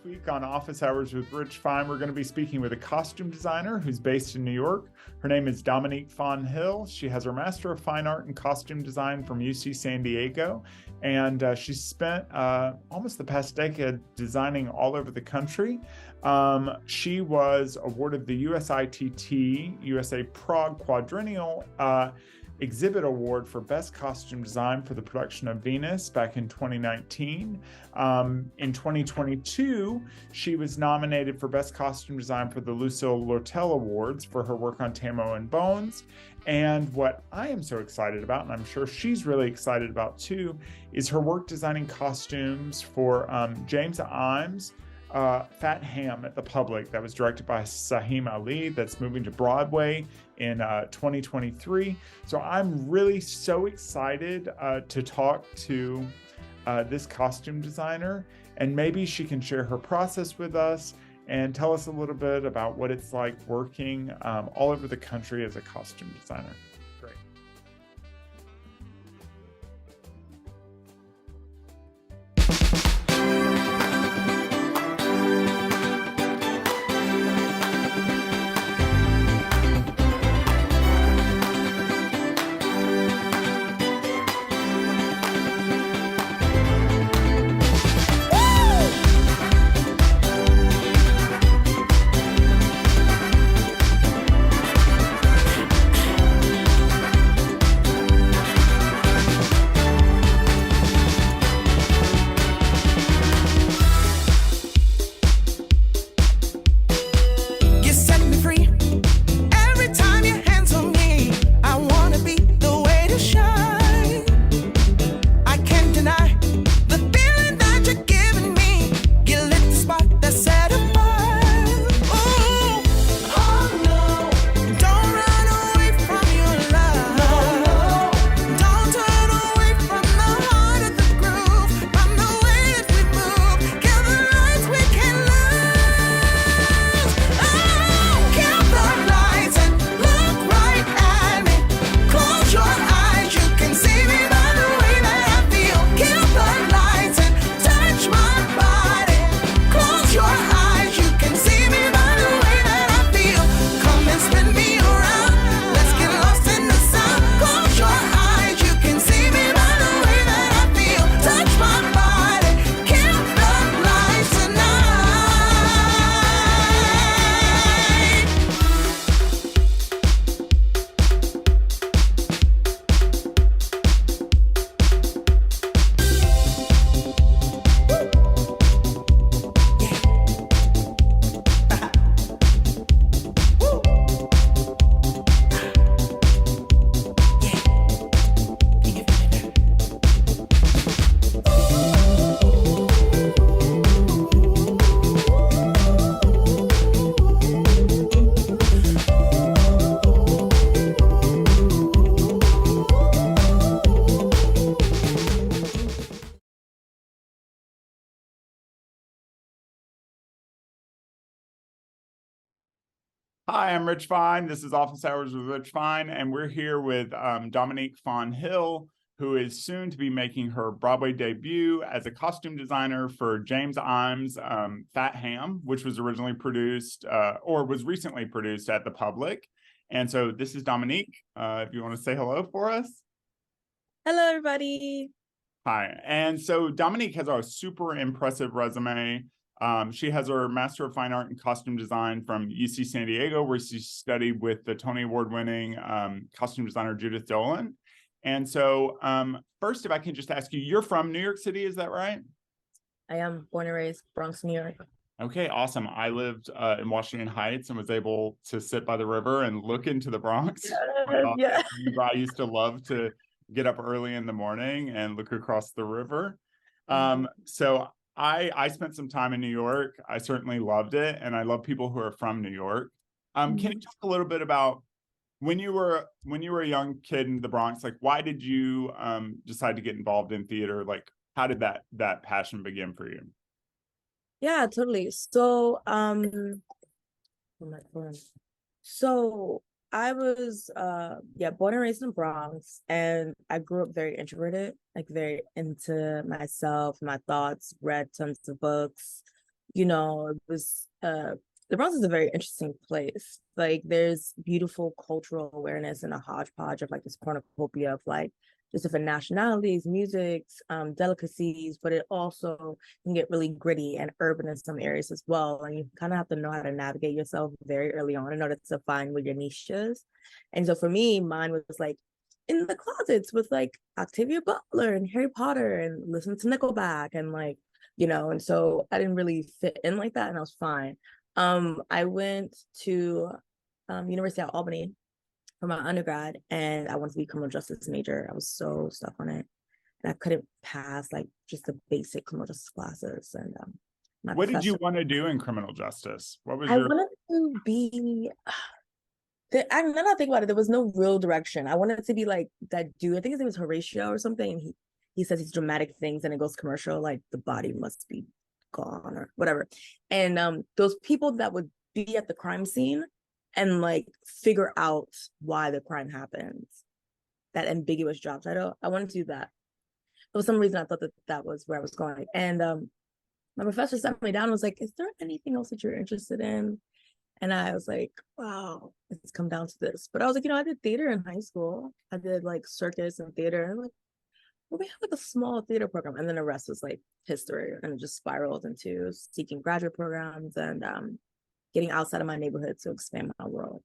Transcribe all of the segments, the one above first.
week on Office Hours with Rich Fine, we're going to be speaking with a costume designer who's based in New York. Her name is Dominique Fawn. She has her Master of Fine Art in Costume Design from UC San Diego, and she's spent almost the past decade designing all over the country. She was awarded the USITT USA Prague Quadrennial Exhibit Award for Best Costume Design for the production of Venus back in 2019. In 2022, she was nominated for Best Costume Design for the Lucille Lortel Awards for her work on Tamo and Bones. And what I am so excited about, and I'm sure she's really excited about too, is her work designing costumes for James Ijames' Fat Ham at the Public, that was directed by Sahim Ali, that's moving to Broadway in 2023. So I'm really so excited to talk to this costume designer, and maybe she can share her process with us and tell us a little bit about what it's like working all over the country as a costume designer. Great. Hi, I'm Rich Fine. This is Office Hours with Rich Fine, and we're here with Dominique Fawn, who is soon to be making her Broadway debut as a costume designer for James Ijames' Fat Ham, which was originally produced or was recently produced at the Public. And so this is Dominique. If you want to say hello for us. Hello, everybody. Hi. And so Dominique has a super impressive resume. She has her Master of Fine Art in Costume Design from UC San Diego, where she studied with the Tony Award-winning costume designer Judith Dolan. And so first, if I can just ask you, you're from New York City, is that right? I am born and raised Bronx, New York. Okay, awesome. I lived in Washington Heights and was able to sit by the river and look into the Bronx. Yeah. I used to love to get up early in the morning and look across the river. So I spent some time in New York. I certainly loved it, and I love people who are from New York. Can you talk a little bit about when you were a young kid in the Bronx? Like, why did you decide to get involved in theater? Like, how did that passion begin for you? Yeah, totally. So, oh my God. So I was born and raised in the Bronx, and I grew up very introverted, like very into myself, my thoughts, read tons of books, it was the Bronx is a very interesting place. Like there's beautiful cultural awareness and a hodgepodge of like this cornucopia of like just different nationalities, musics, delicacies, but it also can get really gritty and urban in some areas as well. And you kind of have to know how to navigate yourself very early on in order to find where your niche is. And so for me, mine was like in the closets with like Octavia Butler and Harry Potter and listen to Nickelback and like, and so I didn't really fit in like that and I was fine. I went to University of Albany for my undergrad and I wanted to be criminal justice major. I was so stuck on it. And I couldn't pass like just the basic criminal justice classes. And my What did you professor, want to do in criminal justice? What was I your wanted to be now that I think about it, there was no real direction. I wanted to be like that dude. I think his name was Horatio or something. And he says these dramatic things and it goes commercial, like the body must be gone or whatever. And those people that would be at the crime scene and like figure out why the crime happens. That ambiguous job title. I wanted to do that. For some reason, I thought that was where I was going. And my professor sat me down and was like, "Is there anything else that you're interested in?" And I was like, "Wow, it's come down to this." But I was like, I did theater in high school. I did like circus and theater. And I'm like, well, we have like a small theater program, and then the rest was like history, and it just spiraled into seeking graduate programs and getting outside of my neighborhood to expand my world.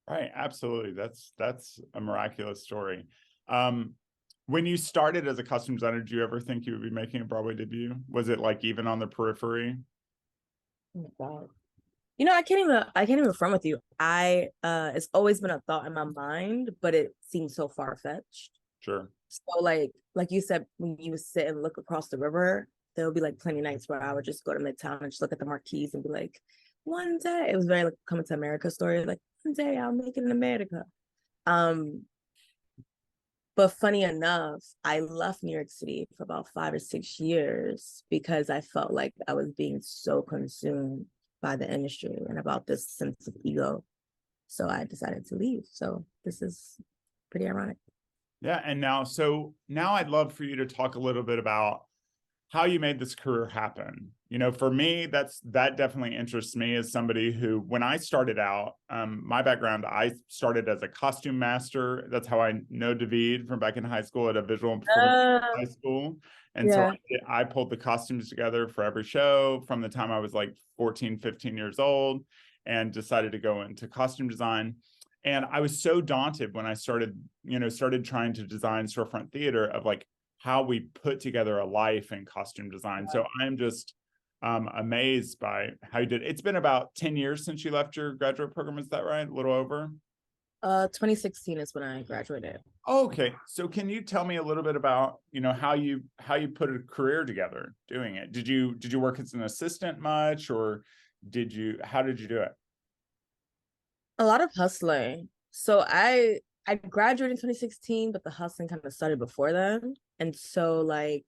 Right, absolutely. That's a miraculous story. When you started as a costume designer, did you ever think you would be making a Broadway debut? Was it like even on the periphery? Oh my God. I can't even front with you. It's always been a thought in my mind, but it seems so far-fetched. Sure. So like you said, when you would sit and look across the river, there would be like plenty of nights where I would just go to Midtown and just look at the marquees and be like, one day, it was very like Coming to America story, like one day I'll make it in America. Um, but funny enough, I left New York City for about 5 or 6 years because I felt like I was being so consumed by the industry and about this sense of ego. So I decided to leave. So this is pretty ironic. Yeah, and now I'd love for you to talk a little bit about how you made this career happen. For me, that definitely interests me as somebody who, when I started out, my background, I started as a costume master. That's how I know David from back in high school at a visual and performance high school. And so Yeah. I pulled the costumes together for every show from the time I was like 14, 15 years old and decided to go into costume design. And I was so daunted when I started trying to design storefront theater of like how we put together a life in costume design. So I'm just amazed by how you did. It's been about 10 years since you left your graduate program. Is that right? A little over? 2016 is when I graduated. Okay. So can you tell me a little bit about, how you put a career together doing it? Did you work as an assistant much, or how did you do it? A lot of hustling. So I graduated in 2016, but the hustling kind of started before then. And so like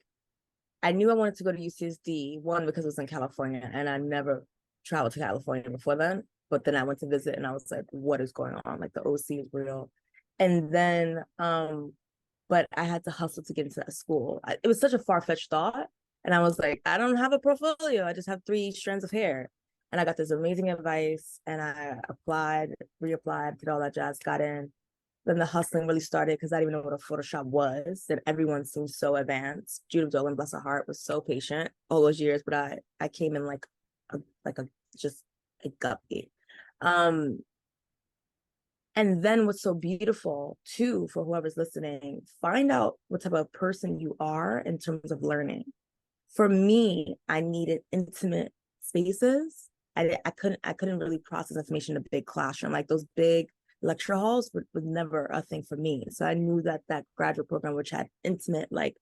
I knew I wanted to go to UCSD, one because it was in California and I never traveled to California before then. But then I went to visit and I was like, what is going on? Like the OC is real. And then but I had to hustle to get into that school. It was such a far-fetched thought. And I was like, I don't have a portfolio. I just have 3 strands of hair. And I got this amazing advice and I applied, reapplied, did all that jazz, got in. Then the hustling really started because I didn't even know what a Photoshop was. And everyone seemed so advanced. Judith Dolan, bless her heart, was so patient all those years, but I came in like a just a guppy. Um, and then what's so beautiful too, for whoever's listening, find out what type of person you are in terms of learning. For me, I needed intimate spaces. I couldn't really process information in a big classroom. Like those big lecture halls was never a thing for me. So I knew that graduate program, which had intimate, like,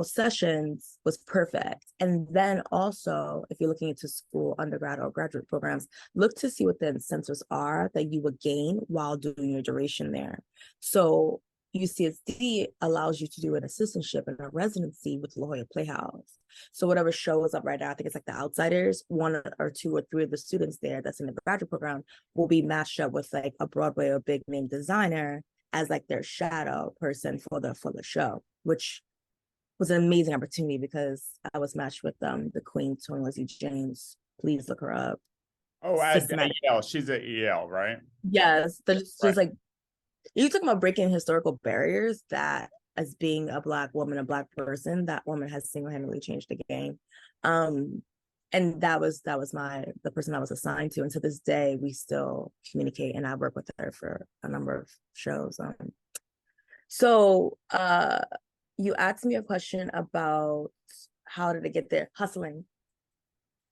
sessions, was perfect. And then also, if you're looking into school, undergrad or graduate programs, look to see what the incentives are that you would gain while doing your duration there. So UCSD allows you to do an assistantship and a residency with La Jolla Playhouse. So whatever show is up right now, I think it's like The Outsiders, 1 or 2 or 3 of the students there that's in the graduate program will be matched up with like a Broadway or big name designer as like their shadow person for the show, which was an amazing opportunity because I was matched with the queen, Tony Ijames. Please look her up. Oh, at Systematic. EL. She's at EL, right? Yes, there's Right. just like you talking about breaking historical barriers that as being a Black woman, a Black person, that woman has single-handedly changed the game. And that was the person I was assigned to. And to this day, we still communicate and I work with her for a number of shows. So you asked me a question about how did it get there? Hustling.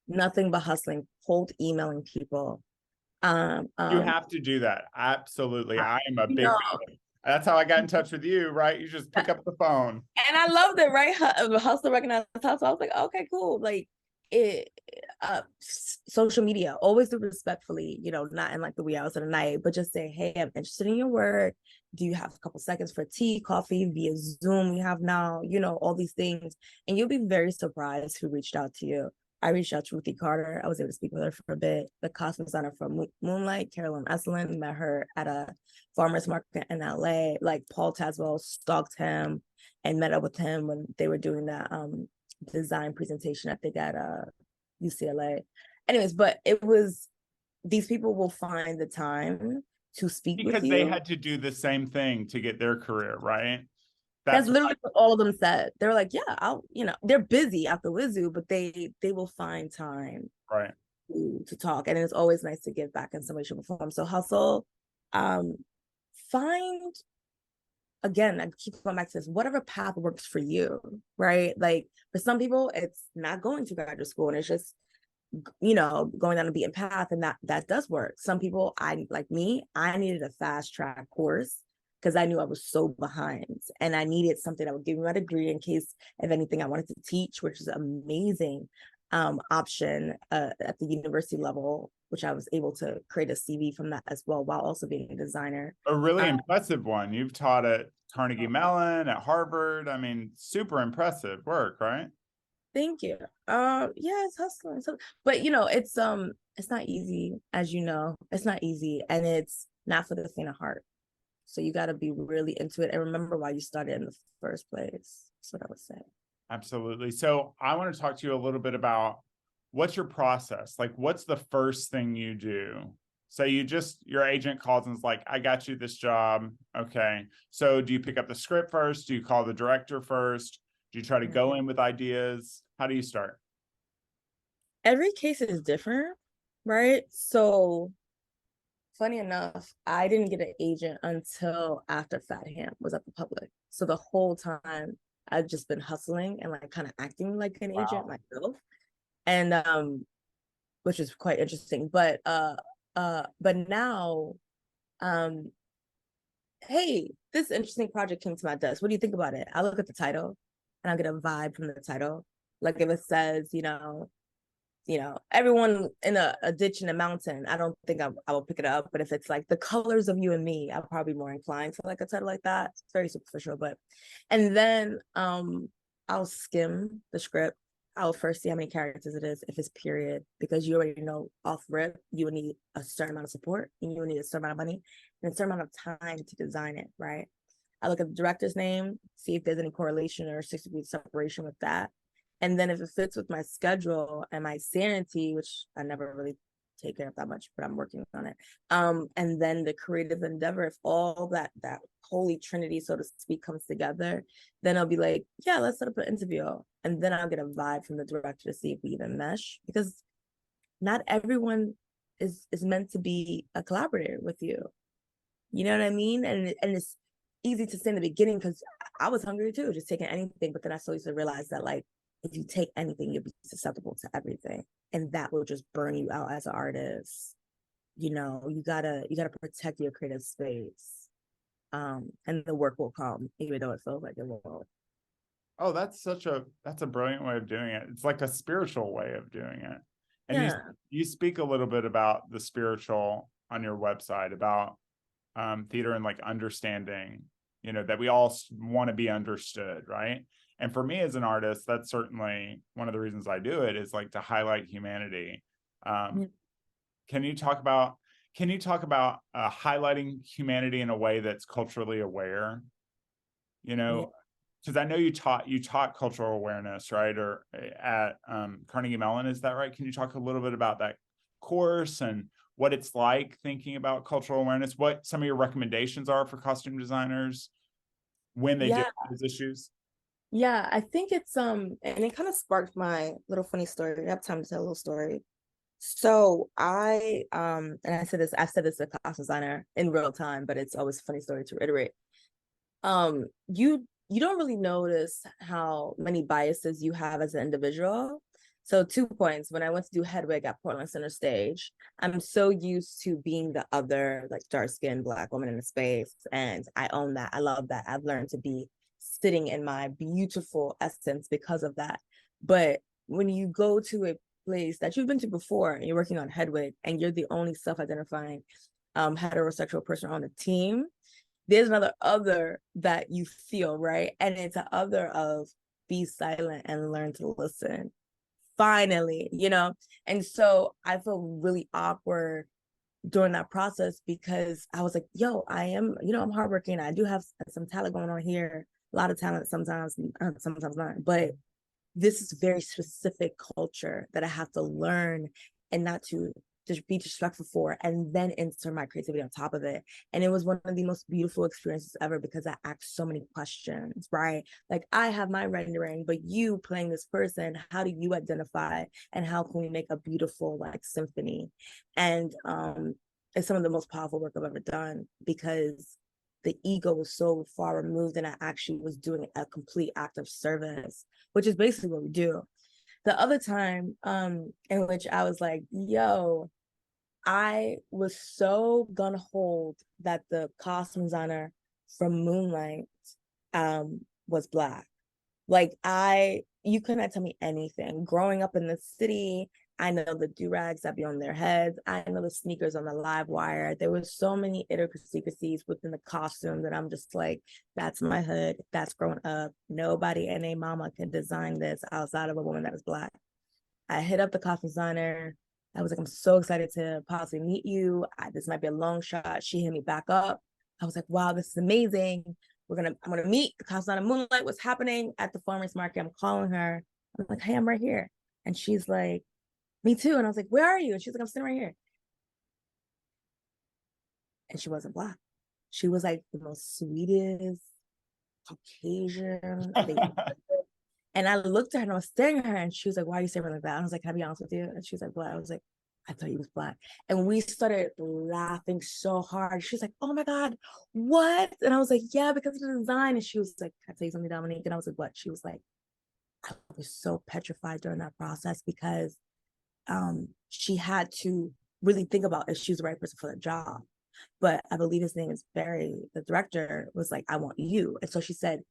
Nothing but hustling, cold emailing people. You have to do that. Absolutely. I am a you big know, fan. That's how I got in touch with you, right? You just pick up the phone. and I loved it, right? Hustle, recognize, hustle. I was like, okay, cool. Like it, social media, always do respectfully, not in like the wee hours of the night, but just say, hey, I'm interested in your work. Do you have a couple seconds for tea, coffee, via Zoom? We have now, all these things. And you'll be very surprised who reached out to you. I reached out to Ruthie Carter. I was able to speak with her for a bit. The costume designer from Moonlight, Carolyn Esselin, met her at a farmer's market in LA. Like Paul Tazwell stalked him and met up with him when they were doing that design presentation, I think at UCLA. Anyways, but it was, these people will find the time to speak with you. Because they had to do the same thing to get their career, right? That's literally what all of them said. They're like, yeah, they're busy at the Wizoo, but they will find time right to talk. And it's always nice to give back in some way, shape, or form. So hustle, find, again, I keep going back to this, whatever path works for you, right? Like for some people, it's not going to graduate school and it's just, going down a beaten path, and that does work. Some people, I needed a fast track course because I knew I was so behind and I needed something that would give me my degree in case of anything I wanted to teach, which is an amazing option at the university level, which I was able to create a CV from that as well, while also being a designer. A really impressive one. You've taught at Carnegie Mellon, at Harvard. I mean, super impressive work, right? Thank you. Yeah, it's hustling. But it's not easy, as you know. It's not easy, and it's not for the faint of heart. So you got to be really into it and remember why you started in the first place. That's what I would say. Absolutely. So I want to talk to you a little bit about what's your process? Like, what's the first thing you do? So your agent calls and is like, I got you this job. Okay. So do you pick up the script first? Do you call the director first? Do you try to go in with ideas? How do you start? Every case is different, right? So funny enough, I didn't get an agent until after Fat Ham was at the public. So the whole time I've just been hustling and like kind of acting like an agent myself. And which is quite interesting. But now, hey, this interesting project came to my desk. What do you think about it? I look at the title and I get a vibe from the title. Like if it says, everyone in a ditch in a mountain, I don't think I will pick it up. But if it's like the colors of you and me, I'll probably be more inclined to like a title like that. It's very superficial, and then I'll skim the script. I'll first see how many characters it is, if it's period, because you already know off rip, you would need a certain amount of support and you would need a certain amount of money and a certain amount of time to design it, right? I look at the director's name, see if there's any correlation or 60-degree separation with that. And then if it fits with my schedule and my sanity, which I never really take care of that much, but I'm working on it. And then the creative endeavor, if all that holy trinity, so to speak, comes together, then I'll be like, yeah, let's set up an interview. And then I'll get a vibe from the director to see if we even mesh, because not everyone is meant to be a collaborator with you. You know what I mean? And it's easy to say in the beginning because I was hungry too, just taking anything. But then I started to realize that like, if you take anything, you'll be susceptible to everything. And that will just burn you out as an artist. You gotta protect your creative space. And the work will come, even though it feels like it won't. Oh, that's a brilliant way of doing it. It's like a spiritual way of doing it. And yeah. you speak a little bit about the spiritual on your website, about theater and like understanding, that we all want to be understood, right? And for me as an artist, that's certainly one of the reasons I do it, is like to highlight humanity. Can you talk about highlighting humanity in a way that's culturally aware? because I know you taught cultural awareness, right? Or at Carnegie Mellon, is that right? Can you talk a little bit about that course and what it's like thinking about cultural awareness? What some of your recommendations are for costume designers when they deal Yeah, with these issues? yeah, I think it's and it kind of sparked my little funny story. I have time to tell a little story. So and I've said this to a costume designer in real time, but it's always a funny story to reiterate. You don't really notice how many biases you have as an individual. So 2 points. When I went to do Hedwig at Portland Center Stage, I'm so used to being the other, like dark-skinned Black woman in the space, and I own that. I love that. I've learned to be sitting in my beautiful essence because of that. But when you go to a place that you've been to before and you're working on Hedwig and you're the only self-identifying heterosexual person on the team, there's another other that you feel, right? And it's an other of be silent and learn to listen. Finally, And so I felt really awkward during that process because I was like, yo, I'm hardworking. I do have some talent going on here, a lot of talent sometimes, sometimes not. But this is very specific culture that I have to learn and not to just be disrespectful for, and then insert my creativity on top of it. And it was one of the most beautiful experiences ever because I asked so many questions, right? Like, I have my rendering, but you playing this person, how do you identify and how can we make a beautiful like symphony? And it's some of the most powerful work I've ever done because the ego was so far removed and I actually was doing a complete act of service, which is basically what we do. The other time in which I was like, yo, I was so gun hold that the costume designer from Moonlight was Black. Like, you couldn't tell me anything. Growing up in the city, I know the do-rags that be on their heads. I know the sneakers on the live wire. There was so many idiosyncrasies within the costume that I'm just like, that's my hood. That's growing up. Nobody and a mama can design this outside of a woman that is Black. I hit up the costume designer. I was like, I'm so excited to possibly meet you. This might be a long shot. She hit me back up. I was like, wow, this is amazing. I'm gonna meet the costume designer Moonlight. What's happening at the farmer's market? I'm calling her. I'm like, hey, I'm right here. And she's like, me too. And I was like, where are you? And she's like, I'm sitting right here. And she wasn't Black. She was like the most sweetest Caucasian. And I looked at her and I was staring at her and she was like, why are you staring like that? And I was like, can I be honest with you? And she was like, what? I was like, I thought he was Black. And we started laughing so hard. She was like, oh my God, what? And I was like, yeah, because of the design. And she was like, can I tell you something, Dominique? And I was like, what? She was like, I was so petrified during that process because she had to really think about if she was the right person for the job. But I believe his name is Barry, the director, was like, I want you. And so she said,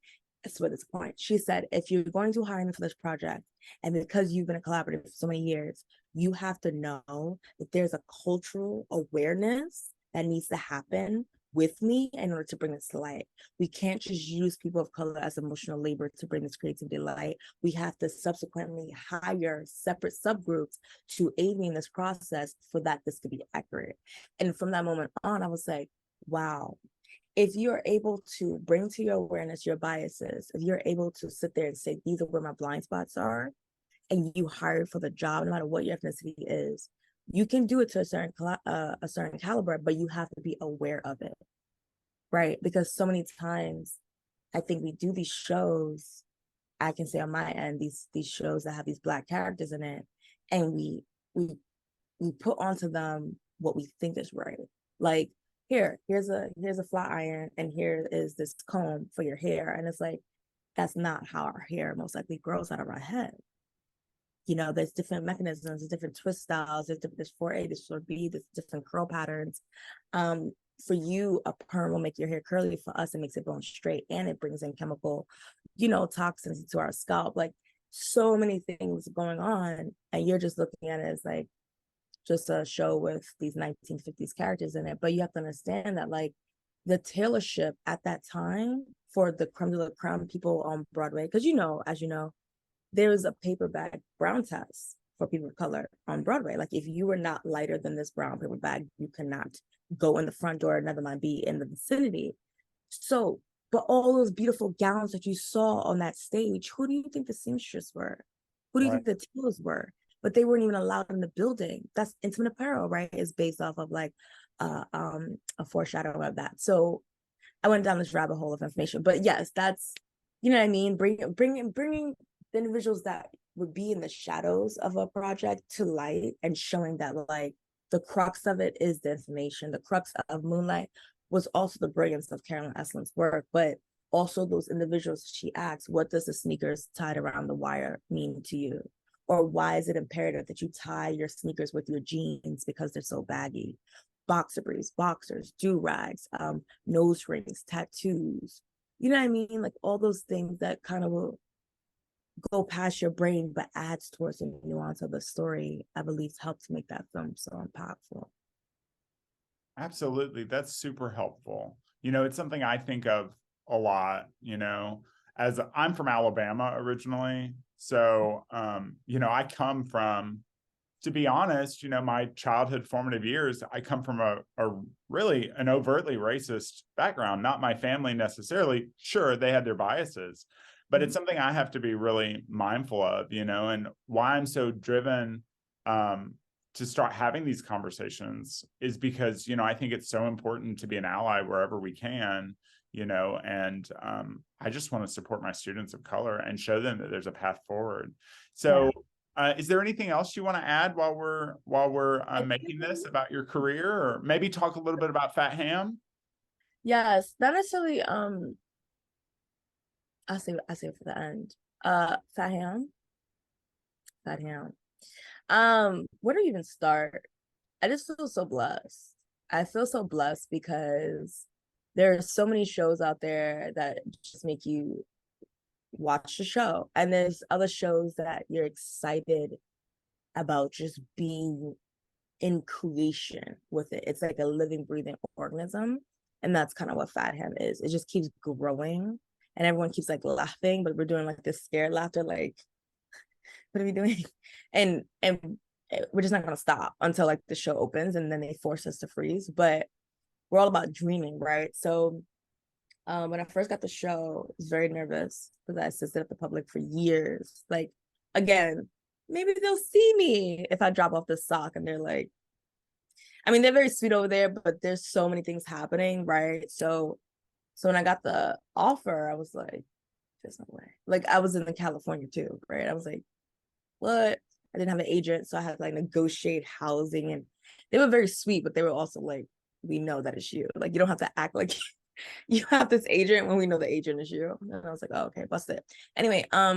that's what this point. She said, if you're going to hire me for this project, and because you've been a collaborator for so many years, you have to know that there's a cultural awareness that needs to happen with me in order to bring this to light. We can't just use people of color as emotional labor to bring this creativity to light. We have to subsequently hire separate subgroups to aid me in this process for that this to be accurate. And from that moment on, I was like, wow, if you're able to bring to your awareness your biases, if you're able to sit there and say, these are where my blind spots are, and you hired for the job, no matter what your ethnicity is, you can do it to a certain caliber, but you have to be aware of it, right? Because so many times, I think we do these shows. I can say on my end, these shows that have these Black characters in it, and we put onto them what we think is right. Like, here's a flat iron, and here is this comb for your hair, and it's like, that's not how our hair most likely grows out of our head. There's different mechanisms, there's different twist styles, there's 4A, there's 4B, there's different curl patterns. For you, a perm will make your hair curly. For us, it makes it bone straight, and it brings in chemical, toxins into our scalp. Like, so many things going on, and you're just looking at it as like just a show with these 1950s characters in it. But you have to understand that, like, the tailorship at that time for the creme de la creme people on Broadway, because as you know, there was a paper bag brown test for people of color on Broadway. Like, if you were not lighter than this brown paper bag, you cannot go in the front door, never mind be in the vicinity. So But all those beautiful gowns that you saw on that stage, who do you think the seamstress were? Who do you think the tailors were? But they weren't even allowed in the building. That's intimate apparel, right? Is based off of like a foreshadowing of that. So I went down this rabbit hole of information. But yes, that's, you know what I mean? Bringing the individuals that would be in the shadows of a project to light and showing that like the crux of it is the information. The crux of Moonlight was also the brilliance of Carolyn Eslin's work, but also those individuals she asks, what does the sneakers tied around the wire mean to you? Or why is it imperative that you tie your sneakers with your jeans because they're so baggy? Boxer briefs, boxers, do-rags, nose rings, tattoos. You know what I mean? Like all those things that kind of will go past your brain, but adds towards the nuance of the story, I believe helped make that film so impactful. Absolutely. That's super helpful. You know, it's something I think of a lot, you know, as I'm from Alabama originally. So, you know, I come from, to be honest, you know, my childhood formative years, I come from a really an overtly racist background, not my family necessarily. Sure, they had their biases, but it's something I have to be really mindful of, you know, and why I'm so driven to start having these conversations is because, you know, I think it's so important to be an ally wherever we can, you know, and I just want to support my students of color and show them that there's a path forward. So is there anything else you want to add while we're making this about your career, or maybe talk a little bit about Fat Ham? Yes, not necessarily. I'll say it for the end. Fat Ham. Where do you even start? I just feel so blessed. I feel so blessed because there are so many shows out there that just make you watch the show, and there's other shows that you're excited about just being in creation with it. It's like a living, breathing organism, and that's kind of what Fat Ham is. It just keeps growing, and everyone keeps like laughing, but we're doing like this scared laughter, like, what are we doing? And we're just not gonna stop until like the show opens, and then they force us to freeze. But we're all about dreaming, right? So when I first got the show, I was very nervous because I assisted at the public for years. Like, again, maybe they'll see me if I drop off the sock, and they're like, I mean, they're very sweet over there, but there's so many things happening, right? So when I got the offer, I was like, there's no way. Like, I was in California too, right? I was like, what? I didn't have an agent, so I had to like negotiate housing, and they were very sweet, but they were also like, we know that it's you. Like, you don't have to act like you have this agent when we know the agent is you. And I was like, oh, okay, bust it. Anyway, I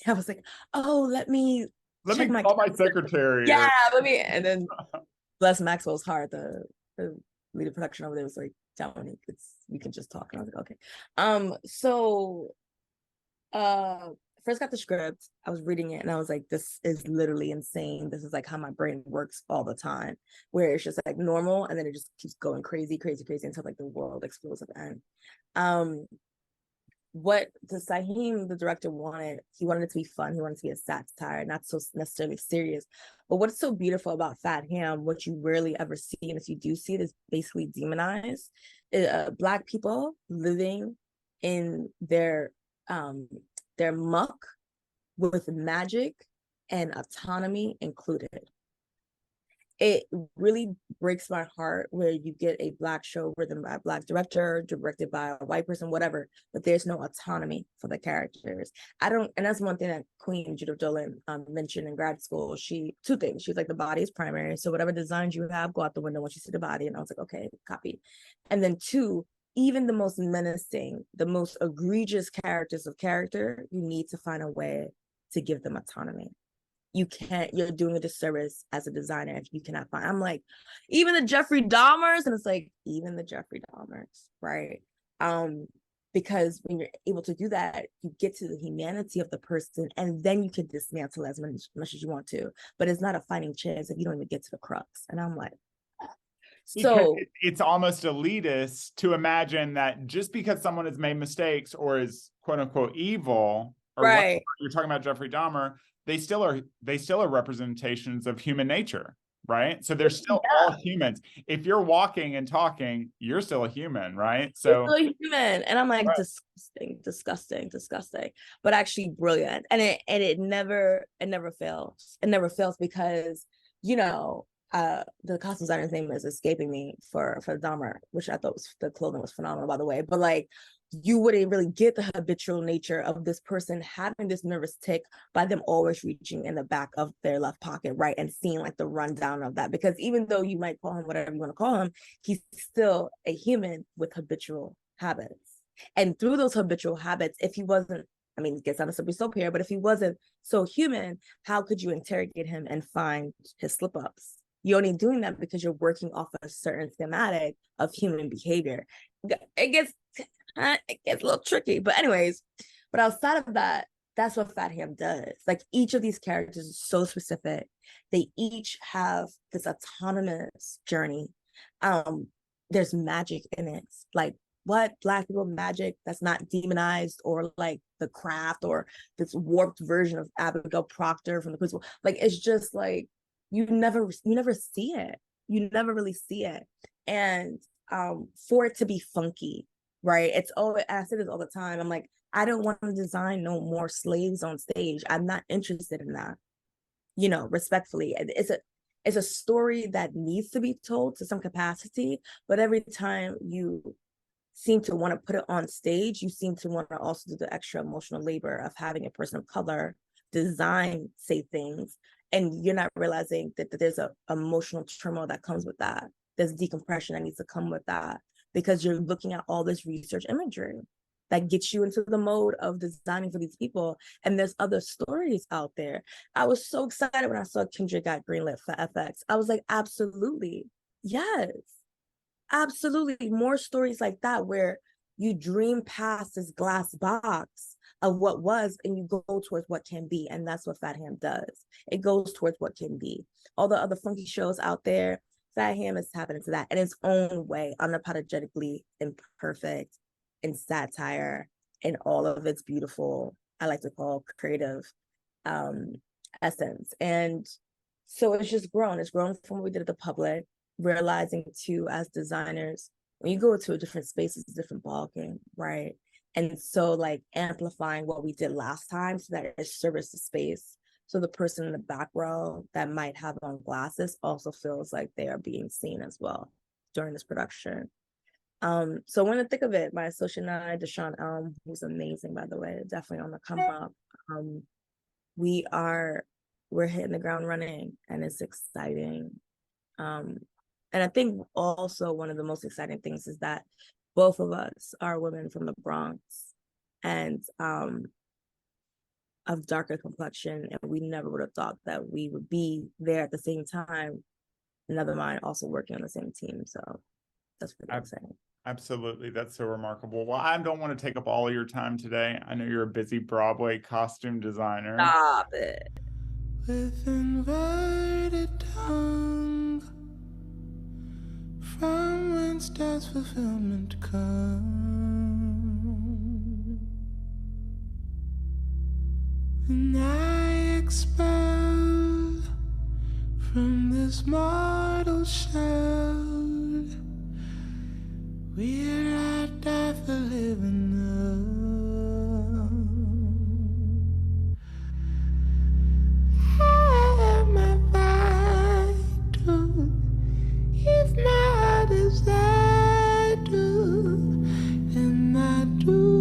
was like, oh, let me Let me call my secretary. Yeah, and then bless Maxwell's heart, the lead of production over there was like, Dominique, we can just talk. And I was like, okay. So first got the script, I was reading it, and I was like, this is literally insane. This is like how my brain works all the time, where it's just like normal, and then it just keeps going crazy until like the world explodes at the end. What the Sahim, the director, he wanted it to be fun. He wanted it to be a satire, not so necessarily serious. But what's so beautiful about Fat Ham, what you rarely ever see, and if you do see it, is basically demonized. Black people living in their muck with magic and autonomy included. It really breaks my heart where you get a Black show written by a Black director, directed by a white person, whatever, but there's no autonomy for the characters. And that's one thing that Queen Judith Dolan mentioned in grad school. Two things. She's like, the body is primary, so whatever designs you have, go out the window once you see the body. And I was like, okay, copy. And then two, even the most menacing, the most egregious characters of character, you need to find a way to give them autonomy. You're doing a disservice as a designer if you cannot find. I'm like, even the Jeffrey Dahmers, and it's like, even the Jeffrey Dahmers, right? Because when you're able to do that, you get to the humanity of the person, and then you can dismantle as much as you want to. But it's not a fighting chance if you don't even get to the crux. And I'm like, so it's almost elitist to imagine that just because someone has made mistakes or is quote unquote evil, or right, you're talking about Jeffrey Dahmer, they still are representations of human nature. right? So they're still all humans. If you're walking and talking, you're still a human, right? So you're still human. And I'm like, right. disgusting, but actually brilliant. And it never fails. It never fails because, you know, the costume designer's name is escaping me for Dahmer, which I thought was, the clothing was phenomenal, by the way. But like, you wouldn't really get the habitual nature of this person having this nervous tick by them always reaching in the back of their left pocket, right? And seeing like the rundown of that. Because even though you might call him whatever you want to call him, he's still a human with habitual habits. And through those habitual habits, if he wasn't, I mean, it gets on a slippery slope here, but if he wasn't so human, how could you interrogate him and find his slip-ups? You're only doing that because you're working off a certain schematic of human behavior. It gets a little tricky, but anyways, but outside of that, that's what Fat Ham does. Like, each of these characters is so specific. They each have this autonomous journey. There's magic in it. Like, what Black people magic that's not demonized, or like the craft, or this warped version of Abigail Proctor from the Crucible. Like, it's just like, you never see it. You never really see it. And for it to be funky, right? It's always, I say this all the time. I'm like, I don't want to design no more slaves on stage. I'm not interested in that. You know, respectfully, it's a story that needs to be told to some capacity, but every time you seem to want to put it on stage, you seem to want to also do the extra emotional labor of having a person of color design, say things, and you're not realizing that there's a emotional turmoil that comes with that. There's decompression that needs to come with that, because you're looking at all this research imagery that gets you into the mode of designing for these people. And there's other stories out there. I was so excited when I saw Kendrick got greenlit for FX. I was like, absolutely. Yes, absolutely. More stories like that, where you dream past this glass box of what was, and you go towards what can be. And that's what Fat Ham does. It goes towards what can be. All the other funky shows out there, Fat Ham is tapping into that in its own way, unapologetically imperfect, in satire, in all of its beautiful, I like to call, creative essence. And so it's just grown. It's grown from what we did at the public, realizing too, as designers, when you go to a different space, it's a different ballgame, right? And so like amplifying what we did last time so that it serves the space. So the person in the back row that might have on glasses also feels like they are being seen as well during this production. So when I think of it, my associate and I, Deshaun Elm, who's amazing, by the way, definitely on the come up. We're hitting the ground running, and it's exciting. And I think also one of the most exciting things is that both of us are women from the Bronx, and of darker complexion, and we never would have thought that we would be there at the same time. Never mind also working on the same team. So that's pretty exciting. Absolutely. That's so remarkable. Well, I don't want to take up all of your time today. I know you're a busy Broadway costume designer. Stop it. With inverted tongue, from whence does fulfillment come? When I expel from this mortal shell, will I die for living up? I am my vital, if my desire do, and I do.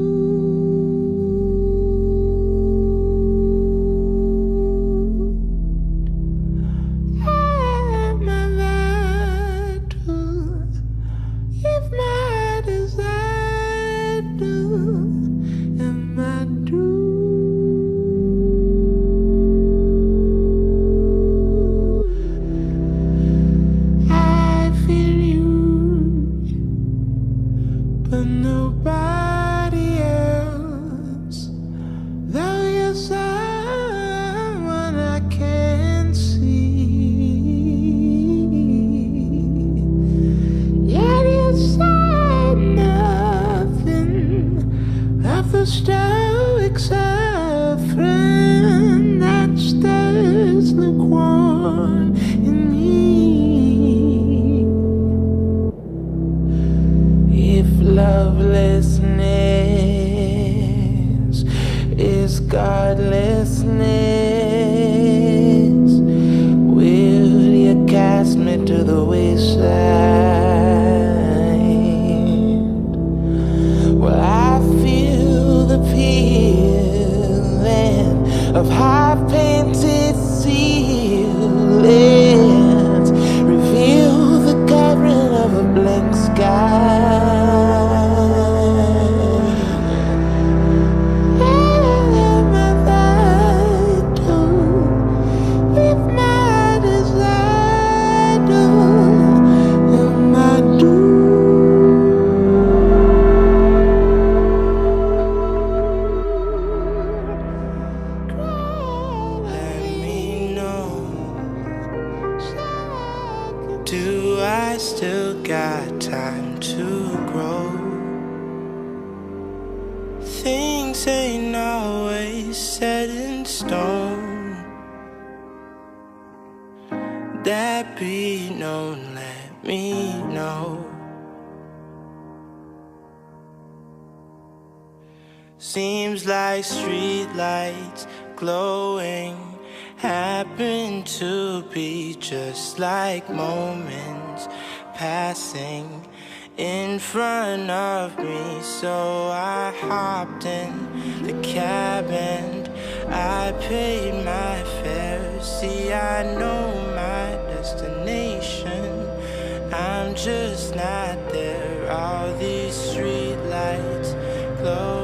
Lukewarm in me. lovelessness is godlessness. Will you cast me to the wayside? Well, I feel the peeling of high-painted ceilings, reveal the covering of a blank sky. Do I still got time to grow? Things ain't always set in stone. That be known, let me know. Seems like street lights glowing happen to be just like moments passing in front of me. So I hopped in the cab and I paid my fare. See, I know my destination, I'm just not there. All these street lights glow